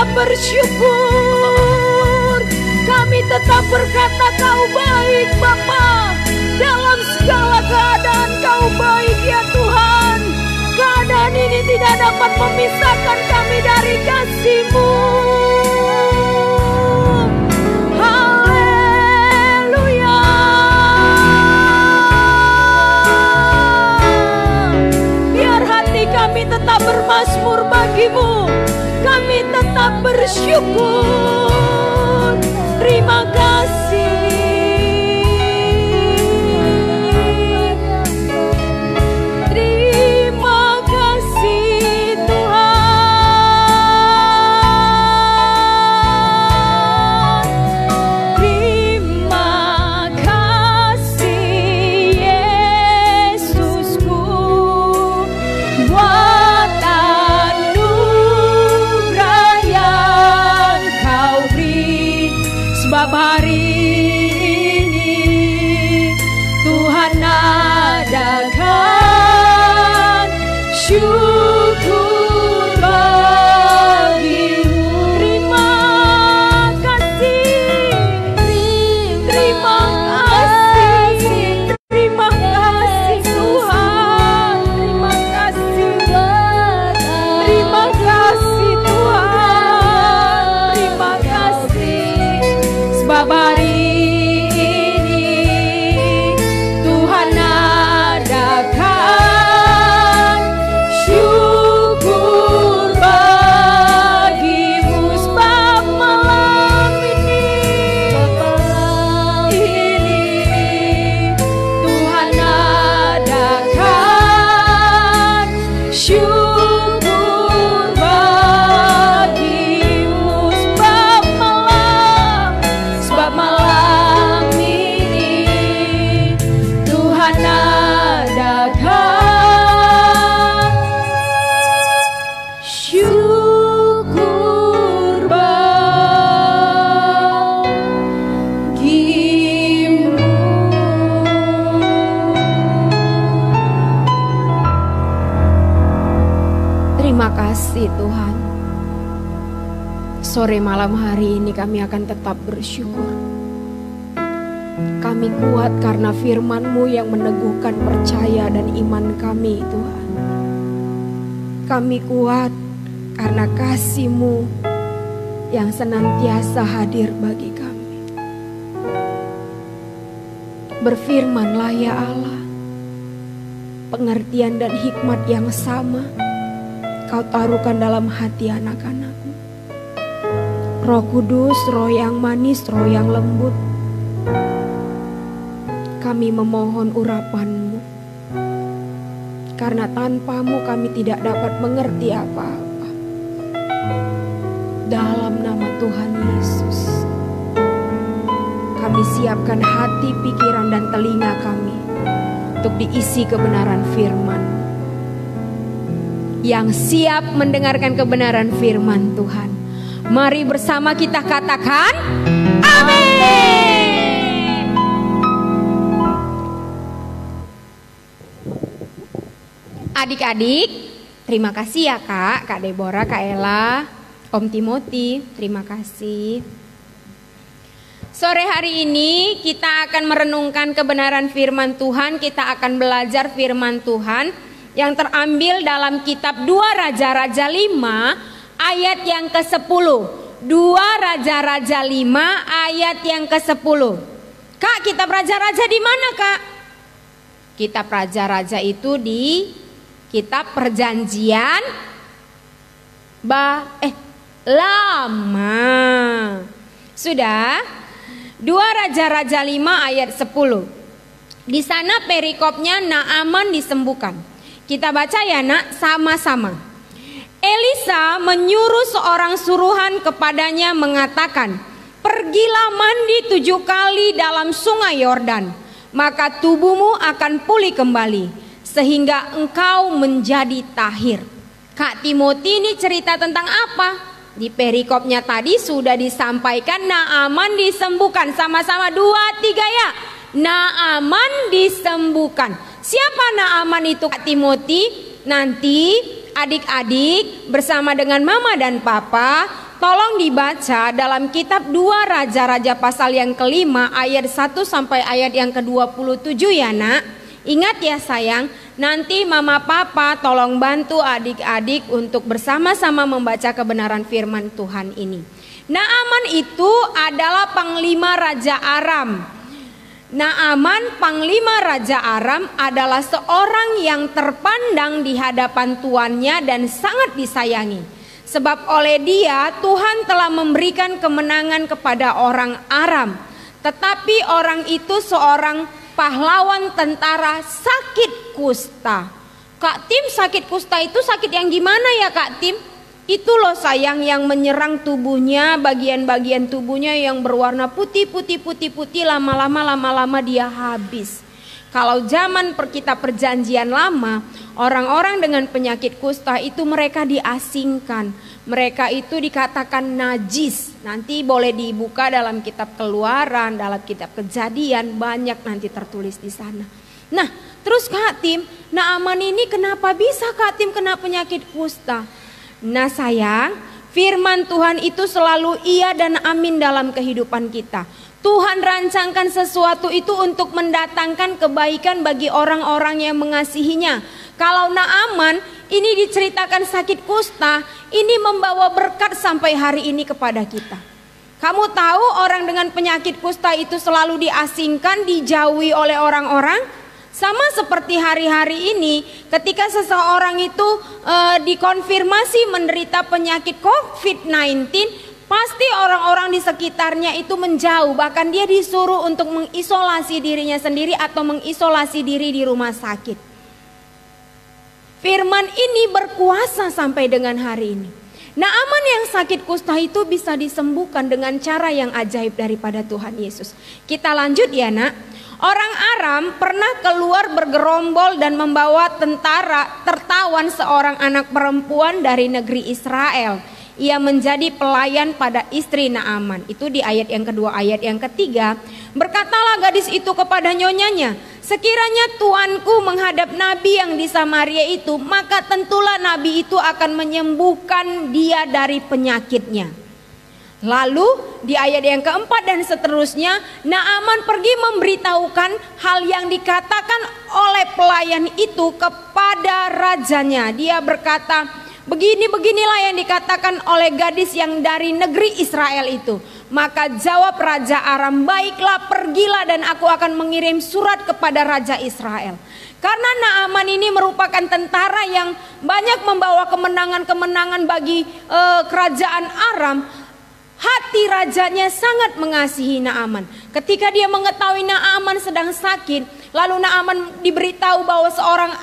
tetap bersyukur. Kami tetap berkata Kau baik Bapa. Dalam segala keadaan Kau baik ya Tuhan. Keadaan ini tidak dapat memisahkan kami dari kasih-Mu. Haleluya. Biar hati kami tetap bermazmur bagi-Mu. Kami tetap bersyukur. Terima kasih. Tuhan, sore malam hari ini kami akan tetap bersyukur. Kami kuat karena firman-Mu yang meneguhkan percaya dan iman kami, Tuhan. Kami kuat karena kasih-Mu yang senantiasa hadir bagi kami. Berfirmanlah ya Allah, pengertian dan hikmat yang sama Kau taruhkan dalam hati anak-anak-Mu. Roh Kudus, roh yang manis, roh yang lembut, kami memohon urapan-Mu. Karena tanpa-Mu kami tidak dapat mengerti apa-apa. Dalam nama Tuhan Yesus, kami siapkan hati, pikiran, dan telinga kami untuk diisi kebenaran firman. Yang siap mendengarkan kebenaran firman Tuhan, mari bersama kita katakan amin. Adik-adik, terima kasih ya Kak Deborah, Kak Ella, Om Timothy, terima kasih. Sore hari ini kita akan merenungkan kebenaran firman Tuhan. Kita akan belajar firman Tuhan yang terambil dalam kitab 2 Raja-Raja 5 ayat yang ke-10. 2 Raja-Raja 5 ayat yang ke-10. Kak, kitab Raja-Raja di mana, Kak? Kitab Raja-Raja itu di kitab Perjanjian Lama. Sudah? 2 Raja-Raja 5 ayat 10. Di sana perikopnya Naaman disembuhkan. Kita baca ya nak, sama-sama. Elisa menyuruh seorang suruhan kepadanya mengatakan, pergilah mandi 7 kali dalam sungai Yordan, maka tubuhmu akan pulih kembali, sehingga engkau menjadi tahir. Kak Timothy, ini cerita tentang apa? Di perikopnya tadi sudah disampaikan Naaman disembuhkan. Sama-sama 2, 3 ya. Naaman disembuhkan. Siapa Naaman itu Kak Timothy? Nanti adik-adik bersama dengan mama dan papa tolong dibaca dalam kitab 2 Raja-Raja pasal yang kelima ayat 1 sampai ayat yang ke-27 ya nak. Ingat ya sayang, nanti mama papa tolong bantu adik-adik untuk bersama-sama membaca kebenaran firman Tuhan ini. Naaman itu adalah panglima Raja Aram. Naaman, panglima Raja Aram, adalah seorang yang terpandang di hadapan tuannya dan sangat disayangi. Sebab oleh dia Tuhan telah memberikan kemenangan kepada orang Aram. Tetapi orang itu seorang pahlawan tentara sakit kusta. Kak Tim, sakit kusta itu sakit yang gimana ya Kak Tim? Itu loh sayang, yang menyerang tubuhnya, bagian-bagian tubuhnya yang berwarna putih, lama-lama dia habis. Kalau zaman kita perjanjian lama, orang-orang dengan penyakit kusta itu mereka diasingkan. Mereka itu dikatakan najis. Nanti boleh dibuka dalam kitab Keluaran, dalam kitab Kejadian, banyak nanti tertulis di sana. Nah, terus Kak Tim, Naaman ini kenapa bisa Kak Tim kena penyakit kusta? Nah sayang, firman Tuhan itu selalu iya dan amin dalam kehidupan kita. Tuhan rancangkan sesuatu itu untuk mendatangkan kebaikan bagi orang-orang yang mengasihinya. Kalau Naaman ini diceritakan sakit kusta, ini membawa berkat sampai hari ini kepada kita. Kamu tahu orang dengan penyakit kusta itu selalu diasingkan, dijauhi oleh orang-orang. Sama seperti hari-hari ini, ketika seseorang itu dikonfirmasi menderita penyakit COVID-19, pasti orang-orang di sekitarnya itu menjauh. Bahkan dia disuruh untuk mengisolasi dirinya sendiri atau mengisolasi diri di rumah sakit. Firman ini berkuasa sampai dengan hari ini. Naaman yang sakit kusta itu bisa disembuhkan dengan cara yang ajaib daripada Tuhan Yesus. Kita lanjut ya nak. Orang Aram pernah keluar bergerombol dan membawa tentara tertawan seorang anak perempuan dari negeri Israel. Ia menjadi pelayan pada istri Naaman. Itu di ayat yang kedua. Ayat yang ketiga, berkatalah gadis itu kepada nyonyanya, sekiranya tuanku menghadap nabi yang di Samaria itu, maka tentulah nabi itu akan menyembuhkan dia dari penyakitnya. Lalu di ayat yang keempat dan seterusnya, Naaman pergi memberitahukan hal yang dikatakan oleh pelayan itu kepada rajanya. Dia berkata, beginilah yang dikatakan oleh gadis yang dari negeri Israel itu. Maka jawab Raja Aram, baiklah pergilah dan aku akan mengirim surat kepada Raja Israel. Karena Naaman ini merupakan tentara yang banyak membawa kemenangan-kemenangan bagi kerajaan Aram. Hati rajanya sangat mengasihi Naaman. Ketika dia mengetahui Naaman sedang sakit, lalu Naaman diberitahu bahwa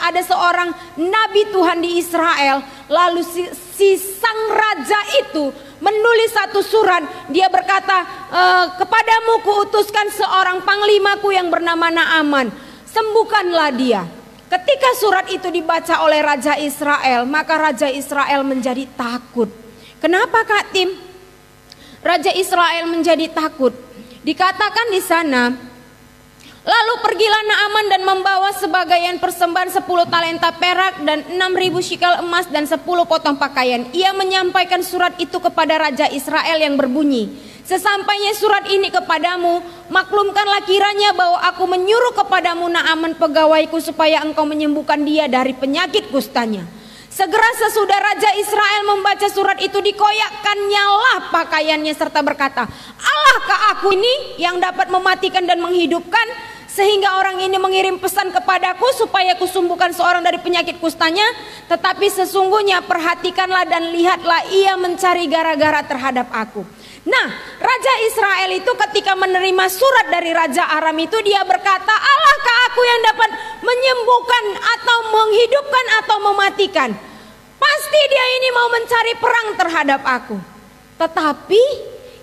ada seorang nabi Tuhan di Israel. Lalu si sang raja itu menulis satu surat. Dia berkata, kepadamu kuutuskan seorang panglimaku yang bernama Naaman, sembuhkanlah dia. Ketika surat itu dibaca oleh Raja Israel, maka Raja Israel menjadi takut. Kenapa Kak Tim? Raja Israel menjadi takut. Dikatakan di sana, lalu pergilah Naaman dan membawa sebagaian persembahan 10 talenta perak dan 6.000 shikel emas dan 10 potong pakaian. Ia menyampaikan surat itu kepada Raja Israel yang berbunyi, sesampainya surat ini kepadamu, maklumkanlah kiranya bahwa aku menyuruh kepadamu Naaman pegawaiku supaya engkau menyembuhkan dia dari penyakit kustanya. Segera sesudah Raja Israel membaca surat itu, dikoyakkannyalah pakaiannya serta berkata, Allahkah aku ini yang dapat mematikan dan menghidupkan, sehingga orang ini mengirim pesan kepadaku supaya kusembuhkan seorang dari penyakit kustanya? Tetapi sesungguhnya perhatikanlah dan lihatlah, ia mencari gara-gara terhadap aku. Nah, Raja Israel itu ketika menerima surat dari Raja Aram itu, dia berkata, Allahkah aku yang dapat menyembuhkan atau menghidupkan atau mematikan? Pasti dia ini mau mencari perang terhadap aku. Tetapi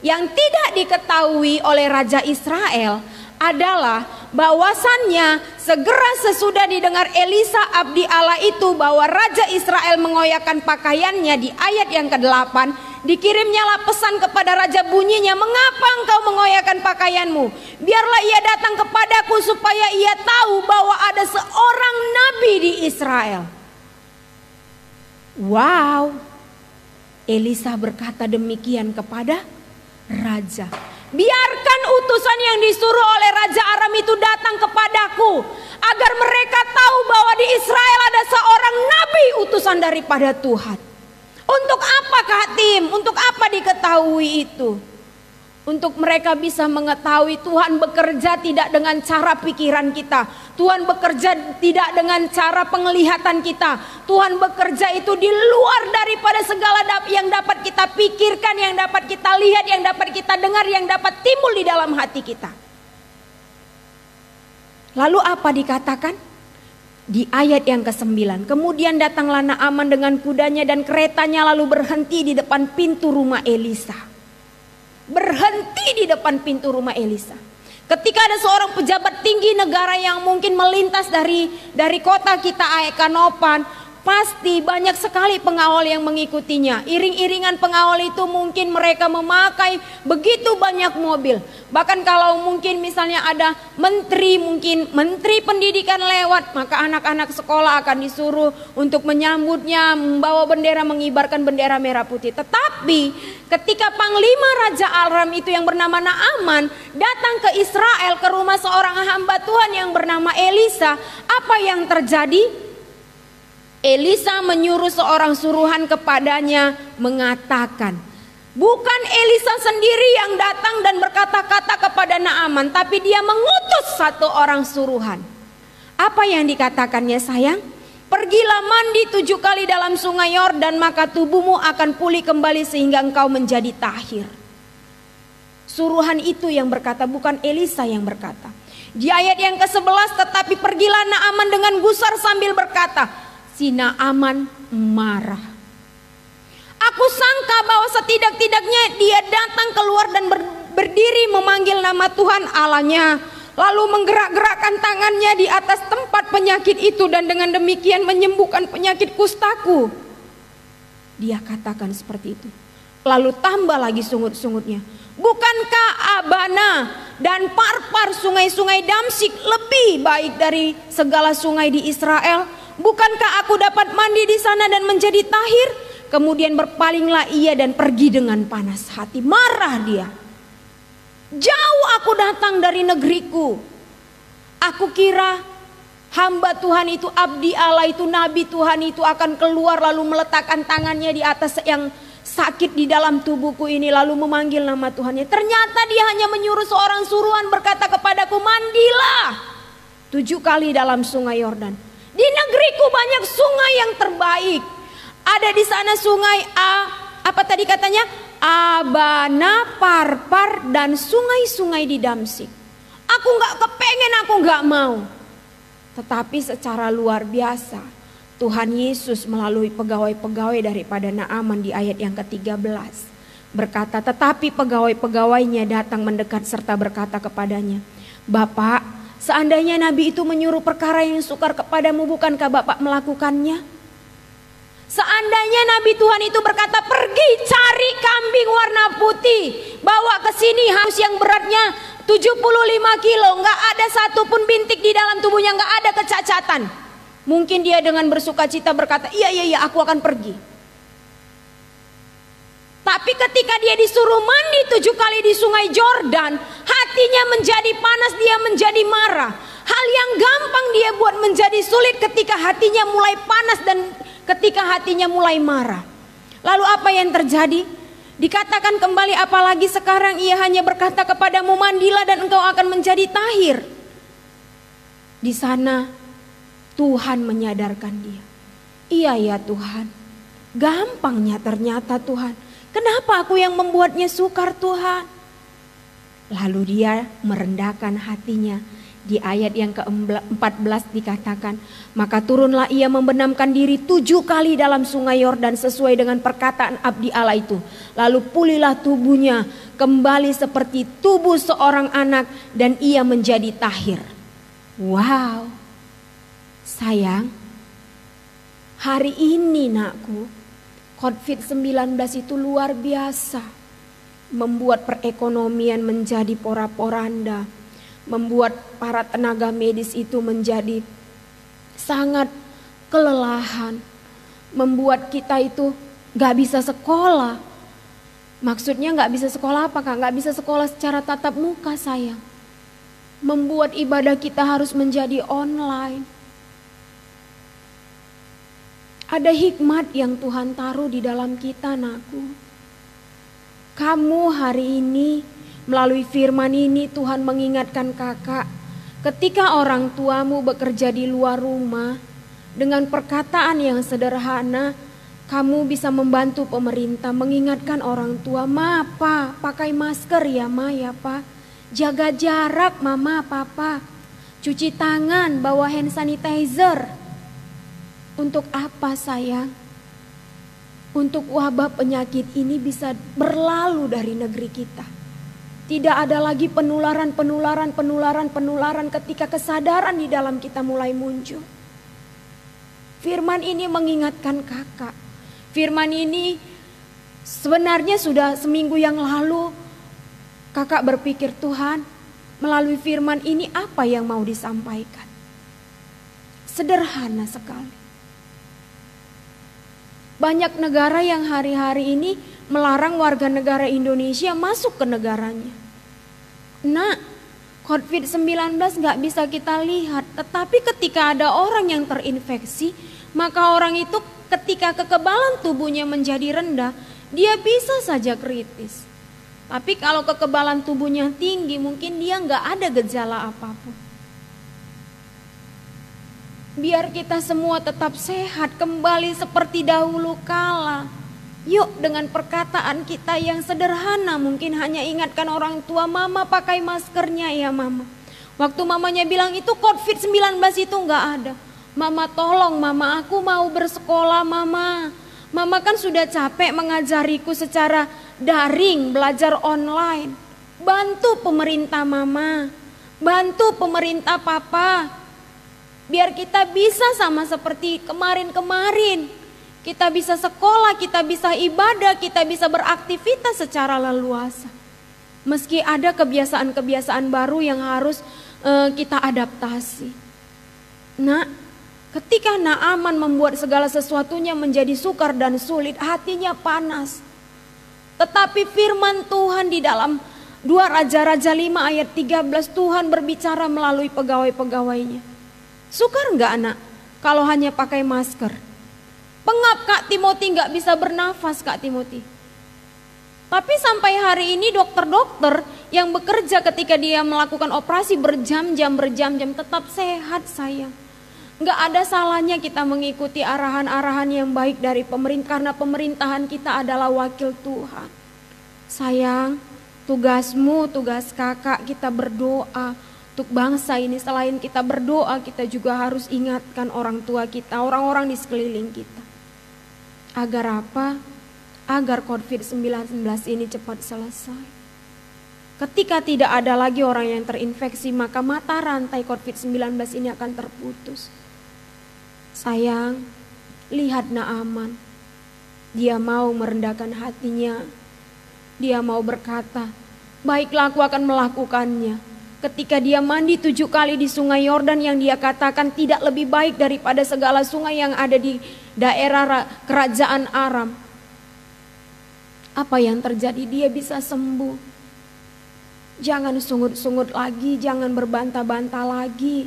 yang tidak diketahui oleh Raja Israel adalah bahwasannya segera sesudah didengar Elisa abdi Allah itu bahwa Raja Israel mengoyakkan pakaiannya, di ayat yang ke-8 dikirimnyalah pesan kepada raja, bunyinya, mengapa engkau mengoyakkan pakaianmu? Biarlah ia datang kepadaku supaya ia tahu bahwa ada seorang nabi di Israel. Wow. Elisa berkata demikian kepada raja. Biarkan utusan yang disuruh oleh Raja Aram itu datang kepadaku, agar mereka tahu bahwa di Israel ada seorang nabi utusan daripada Tuhan. Untuk apa Hatim? Untuk apa diketahui itu? Untuk mereka bisa mengetahui Tuhan bekerja tidak dengan cara pikiran kita. Tuhan bekerja tidak dengan cara penglihatan kita. Tuhan bekerja itu di luar daripada segala yang dapat kita pikirkan, yang dapat kita lihat, yang dapat kita dengar, yang dapat timbul di dalam hati kita. Lalu apa dikatakan? Di ayat yang ke-9. Kemudian datanglah Naaman dengan kudanya dan keretanya lalu berhenti di depan pintu rumah Elisa. Berhenti di depan pintu rumah Elisa. Ketika ada seorang pejabat tinggi negara yang mungkin melintas dari kota kita Aikanopan, pasti banyak sekali pengawal yang mengikutinya. Iring-iringan pengawal itu mungkin mereka memakai begitu banyak mobil. Bahkan kalau mungkin misalnya ada menteri, mungkin menteri pendidikan lewat, maka anak-anak sekolah akan disuruh untuk menyambutnya, membawa bendera, mengibarkan bendera merah putih. Tetapi ketika Panglima Raja Aram itu yang bernama Naaman datang ke Israel, ke rumah seorang hamba Tuhan yang bernama Elisa, apa yang terjadi? Elisa menyuruh seorang suruhan kepadanya mengatakan, bukan Elisa sendiri yang datang dan berkata-kata kepada Naaman, tapi dia mengutus satu orang suruhan. Apa yang dikatakannya sayang? Pergilah mandi 7 kali dalam sungai Yordan, maka tubuhmu akan pulih kembali sehingga engkau menjadi tahir. Suruhan itu yang berkata, bukan Elisa yang berkata. Di ayat yang ke-11, tetapi pergilah Naaman dengan gusar sambil berkata, si Naaman marah. Aku sangka bahwa setidak-tidaknya dia datang keluar dan berdiri memanggil nama Tuhan Allahnya, lalu menggerak-gerakkan tangannya di atas tempat penyakit itu dan dengan demikian menyembuhkan penyakit kustaku. Dia katakan seperti itu. Lalu tambah lagi sungut-sungutnya, bukankah Abana dan Parpar sungai-sungai Damsyik lebih baik dari segala sungai di Israel? Bukankah aku dapat mandi di sana dan menjadi tahir? Kemudian berpalinglah ia dan pergi dengan panas hati. Marah dia. Jauh aku datang dari negeriku. Aku kira hamba Tuhan itu, abdi Allah itu, nabi Tuhan itu akan keluar lalu meletakkan tangannya di atas yang sakit di dalam tubuhku ini, lalu memanggil nama Tuhannya. Ternyata dia hanya menyuruh seorang suruhan berkata kepadaku, mandilah 7 kali dalam sungai Yordan. Di negeriku banyak sungai yang terbaik. Ada di sana sungai apa tadi katanya? Abana, Parpar, dan sungai-sungai di Damsyik. Aku gak kepengen, aku gak mau. Tetapi secara luar biasa Tuhan Yesus melalui pegawai-pegawai daripada Naaman di ayat yang ke-13 berkata, tetapi pegawai-pegawainya datang mendekat serta berkata kepadanya, Bapak, seandainya Nabi itu menyuruh perkara yang sukar kepadamu, bukankah Bapak melakukannya? Seandainya Nabi Tuhan itu berkata, pergi cari kambing warna putih, bawa ke sini harus yang beratnya 75 kilo, nggak ada satupun bintik di dalam tubuhnya, nggak ada kecacatan. Mungkin dia dengan bersukacita berkata, iya aku akan pergi. Tapi ketika dia disuruh mandi 7 kali di sungai Yordan, hatinya menjadi panas, dia menjadi marah. Hal yang gampang dia buat menjadi sulit ketika hatinya mulai panas dan ketika hatinya mulai marah. Lalu apa yang terjadi? Dikatakan kembali, apalagi sekarang ia hanya berkata kepadamu, mandilah dan engkau akan menjadi tahir. Di sana Tuhan menyadarkan dia. Iya ya Tuhan, gampangnya ternyata Tuhan. Kenapa aku yang membuatnya sukar Tuhan? Lalu dia merendahkan hatinya. Di ayat yang ke-14 dikatakan, maka turunlah ia membenamkan diri 7 kali dalam sungai Yordan sesuai dengan perkataan abdi Allah itu. Lalu pulihlah tubuhnya kembali seperti tubuh seorang anak dan ia menjadi tahir. Wow, sayang, hari ini nakku, COVID-19 itu luar biasa, membuat perekonomian menjadi porak-poranda, membuat para tenaga medis itu menjadi sangat kelelahan, membuat kita itu Gak bisa sekolah. Maksudnya gak bisa sekolah apa Kak? Gak bisa sekolah secara tatap muka sayang. Membuat ibadah kita harus menjadi online. Ada hikmat yang Tuhan taruh di dalam kita, anakku. Kamu hari ini melalui firman ini Tuhan mengingatkan kakak, ketika orang tuamu bekerja di luar rumah, dengan perkataan yang sederhana, kamu bisa membantu pemerintah mengingatkan orang tua, "Ma, Pa, pakai masker ya Ma, ya Pa. Jaga jarak Mama, Papa. Cuci tangan, bawa hand sanitizer." Untuk apa sayang? Untuk wabah penyakit ini bisa berlalu dari negeri kita. Tidak ada lagi penularan ketika kesadaran di dalam kita mulai muncul. Firman ini mengingatkan kakak. Firman ini sebenarnya sudah seminggu yang lalu kakak berpikir, Tuhan melalui firman ini apa yang mau disampaikan. Sederhana sekali. Banyak negara yang hari-hari ini melarang warga negara Indonesia masuk ke negaranya. Nah, COVID-19 gak bisa kita lihat, tetapi ketika ada orang yang terinfeksi, maka orang itu ketika kekebalan tubuhnya menjadi rendah, dia bisa saja kritis. Tapi kalau kekebalan tubuhnya tinggi, mungkin dia gak ada gejala apapun. Biar kita semua tetap sehat, kembali seperti dahulu kala. Yuk dengan perkataan kita yang sederhana, mungkin hanya ingatkan orang tua, "Mama pakai maskernya ya Mama." Waktu mamanya bilang itu COVID-19 itu gak ada. "Mama tolong Mama, aku mau bersekolah Mama. Mama kan sudah capek mengajariku secara daring, belajar online. Bantu pemerintah Mama, bantu pemerintah Papa. Biar kita bisa sama seperti kemarin-kemarin. Kita bisa sekolah, kita bisa ibadah, kita bisa beraktivitas secara leluasa. Meski ada kebiasaan-kebiasaan baru yang harus kita adaptasi." Nah, ketika Naaman membuat segala sesuatunya menjadi sukar dan sulit, hatinya panas. Tetapi firman Tuhan di dalam 2 Raja-Raja 5 ayat 13, Tuhan berbicara melalui pegawai-pegawainya. "Sukar enggak anak kalau hanya pakai masker? Pengap Kak Timothy, gak bisa bernafas Kak Timothy." Tapi sampai hari ini dokter-dokter yang bekerja ketika dia melakukan operasi berjam-jam tetap sehat sayang. Gak ada salahnya kita mengikuti arahan-arahan yang baik dari pemerintah, karena pemerintahan kita adalah wakil Tuhan. Sayang, tugasmu, tugas kakak, kita berdoa untuk bangsa ini. Selain kita berdoa, kita juga harus ingatkan orang tua kita, orang-orang di sekeliling kita. Agar apa? Agar COVID-19 ini cepat selesai. Ketika tidak ada lagi orang yang terinfeksi, maka mata rantai COVID-19 ini akan terputus. Sayang, lihat Naaman. Dia mau merendahkan hatinya. Dia mau berkata, "Baiklah, aku akan melakukannya." Ketika dia mandi 7 kali di sungai Yordan yang dia katakan tidak lebih baik daripada segala sungai yang ada di daerah kerajaan Aram. Apa yang terjadi? Dia bisa sembuh. Jangan sungut-sungut lagi, jangan berbantah-bantah lagi.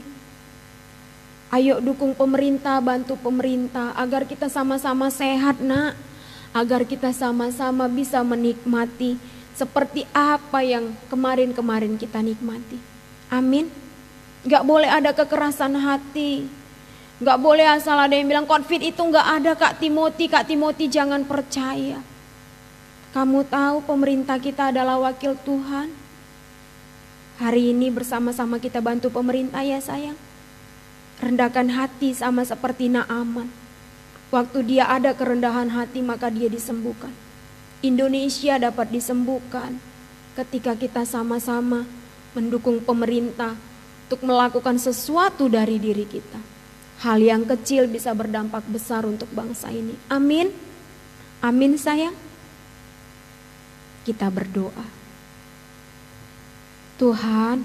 Ayo dukung pemerintah, bantu pemerintah agar kita sama-sama sehat nak. Agar kita sama-sama bisa menikmati seperti apa yang kemarin-kemarin kita nikmati. Amin. Gak boleh ada kekerasan hati. Gak boleh asal ada yang bilang COVID itu gak ada Kak Timothy jangan percaya. Kamu tahu pemerintah kita adalah wakil Tuhan. Hari ini bersama-sama kita bantu pemerintah ya sayang. Rendahkan hati sama seperti Naaman. Waktu dia ada kerendahan hati maka dia disembuhkan. Indonesia dapat disembuhkan ketika kita sama-sama mendukung pemerintah untuk melakukan sesuatu dari diri kita. Hal yang kecil bisa berdampak besar untuk bangsa ini. Amin. Amin sayang. Kita berdoa. Tuhan,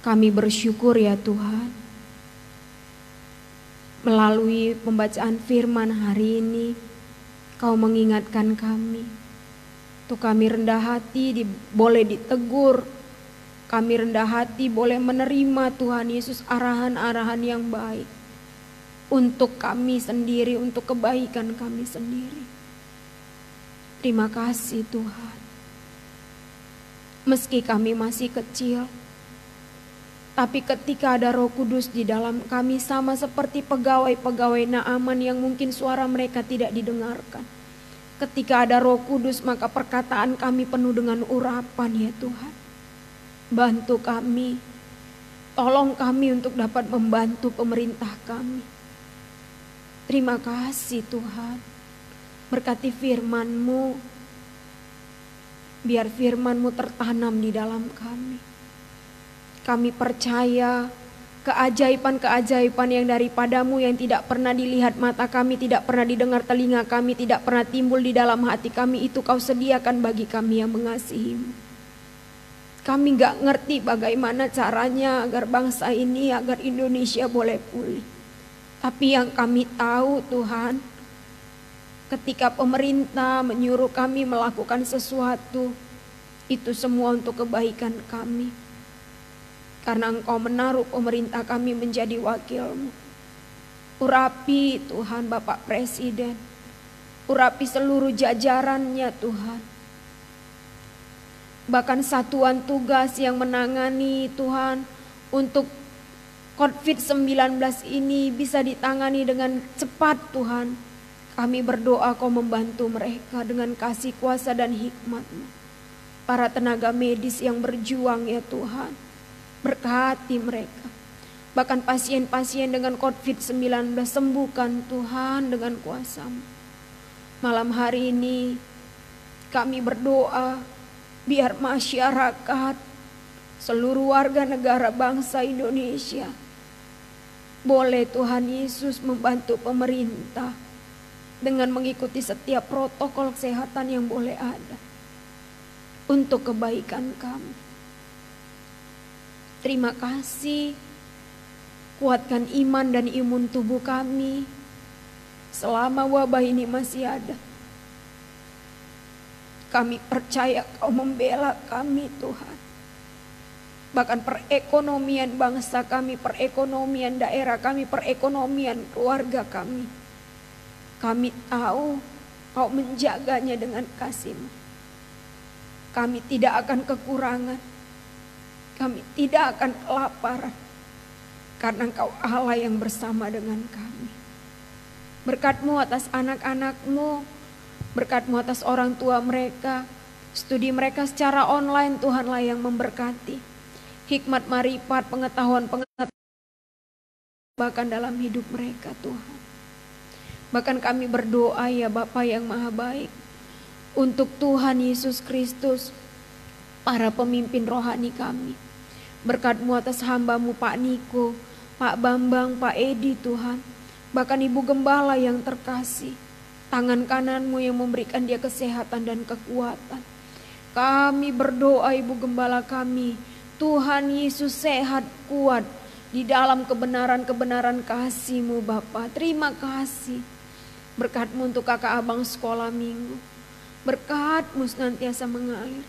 kami bersyukur ya Tuhan. Melalui pembacaan firman hari ini, Kau mengingatkan kami. Tuh kami rendah hati boleh ditegur. Kami rendah hati boleh menerima Tuhan Yesus arahan-arahan yang baik. Untuk kami sendiri, untuk kebaikan kami sendiri. Terima kasih Tuhan. Meski kami masih kecil, tapi ketika ada Roh Kudus di dalam kami, sama seperti pegawai-pegawai Naaman yang mungkin suara mereka tidak didengarkan. Ketika ada Roh Kudus, maka perkataan kami penuh dengan urapan ya Tuhan. Bantu kami, tolong kami untuk dapat membantu pemerintah kami. Terima kasih Tuhan. Berkati firman-Mu, biar firman-Mu tertanam di dalam kami. Kami percaya keajaiban-keajaiban yang daripada-Mu yang tidak pernah dilihat mata kami, tidak pernah didengar telinga kami, tidak pernah timbul di dalam hati kami, itu Kau sediakan bagi kami yang mengasihi-Mu. Kami gak ngerti bagaimana caranya agar bangsa ini, agar Indonesia boleh pulih. Tapi yang kami tahu Tuhan, ketika pemerintah menyuruh kami melakukan sesuatu, itu semua untuk kebaikan kami. Karena Engkau menaruh pemerintah kami menjadi wakil-Mu. Urapi Tuhan Bapak Presiden, urapi seluruh jajarannya Tuhan. Bahkan satuan tugas yang menangani Tuhan untuk COVID-19 ini bisa ditangani dengan cepat Tuhan. Kami berdoa Kau membantu mereka dengan kasih kuasa dan hikmat-Mu. Para tenaga medis yang berjuang ya Tuhan, berkati mereka. Bahkan pasien-pasien dengan COVID-19 sembuhkan Tuhan dengan kuasa-Mu. Malam hari ini kami berdoa biar masyarakat, seluruh warga negara bangsa Indonesia boleh Tuhan Yesus membantu pemerintah dengan mengikuti setiap protokol kesehatan yang boleh ada untuk kebaikan kami. Terima kasih, kuatkan iman dan imun tubuh kami selama wabah ini masih ada. Kami percaya Kau membela kami Tuhan. Bahkan perekonomian bangsa kami, perekonomian daerah kami, perekonomian keluarga kami. Kami tahu Kau menjaganya dengan kasih-Mu. Kami tidak akan kekurangan. Kami tidak akan kelaparan. Karena Engkau Allah yang bersama dengan kami. Berkat-Mu atas anak-anak-Mu, berkat-Mu atas orang tua mereka, studi mereka secara online Tuhanlah yang memberkati. Hikmat, marifat, pengetahuan bahkan dalam hidup mereka Tuhan. Bahkan kami berdoa ya Bapa yang maha baik, untuk Tuhan Yesus Kristus, para pemimpin rohani kami. Berkat-Mu atas hamba-Mu Pak Niko, Pak Bambang, Pak Edi Tuhan. Bahkan Ibu Gembala yang terkasih, tangan kanan-Mu yang memberikan dia kesehatan dan kekuatan. Kami berdoa Ibu Gembala kami, Tuhan Yesus sehat kuat di dalam kebenaran-kebenaran kasih-Mu Bapa. Terima kasih. Berkat-Mu untuk kakak abang sekolah minggu. Berkat-Mu senantiasa mengalir.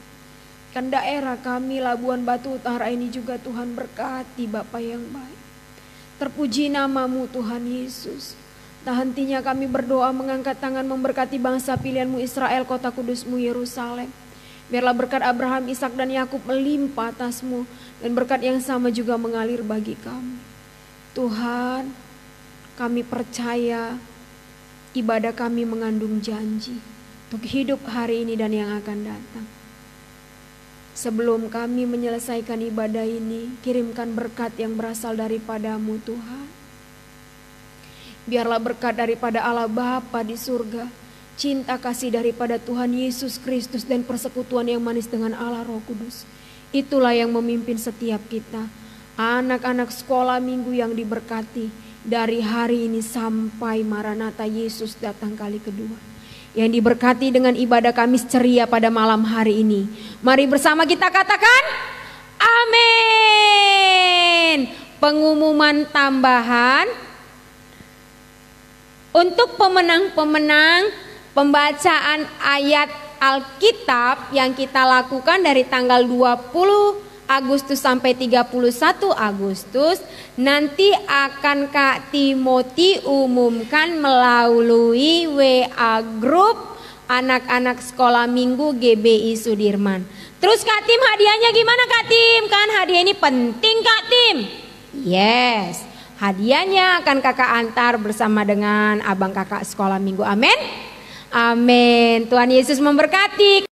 Kan daerah kami Labuan Batu Utara ini juga Tuhan berkati Bapa yang baik. Terpuji nama-Mu Tuhan Yesus. Tak hentinya kami berdoa mengangkat tangan memberkati bangsa pilihan-Mu Israel, kota kudus-Mu Yerusalem. Biarlah berkat Abraham, Ishak dan Yakub melimpah atas-Mu, dan berkat yang sama juga mengalir bagi kami. Tuhan, kami percaya ibadah kami mengandung janji untuk hidup hari ini dan yang akan datang. Sebelum kami menyelesaikan ibadah ini, kirimkan berkat yang berasal daripada-Mu Tuhan. Biarlah berkat daripada Allah Bapa di surga, cinta kasih daripada Tuhan Yesus Kristus dan persekutuan yang manis dengan Allah Roh Kudus. Itulah yang memimpin setiap kita. Anak-anak sekolah minggu yang diberkati dari hari ini sampai Maranatha Yesus datang kali kedua. Yang diberkati dengan ibadah Kamis ceria pada malam hari ini. Mari bersama kita katakan amin. Pengumuman tambahan untuk pemenang-pemenang pembacaan ayat Alkitab yang kita lakukan dari tanggal 20 Agustus sampai 31 Agustus nanti akan Kak Timothy umumkan melalui WA grup anak-anak sekolah minggu GBI Sudirman. Terus Kak Tim, hadiahnya gimana Kak Tim? Kan hadiah ini penting Kak Tim. Yes, hadiahnya akan kakak antar bersama dengan abang kakak sekolah minggu. Amin. Amin. Tuhan Yesus memberkati.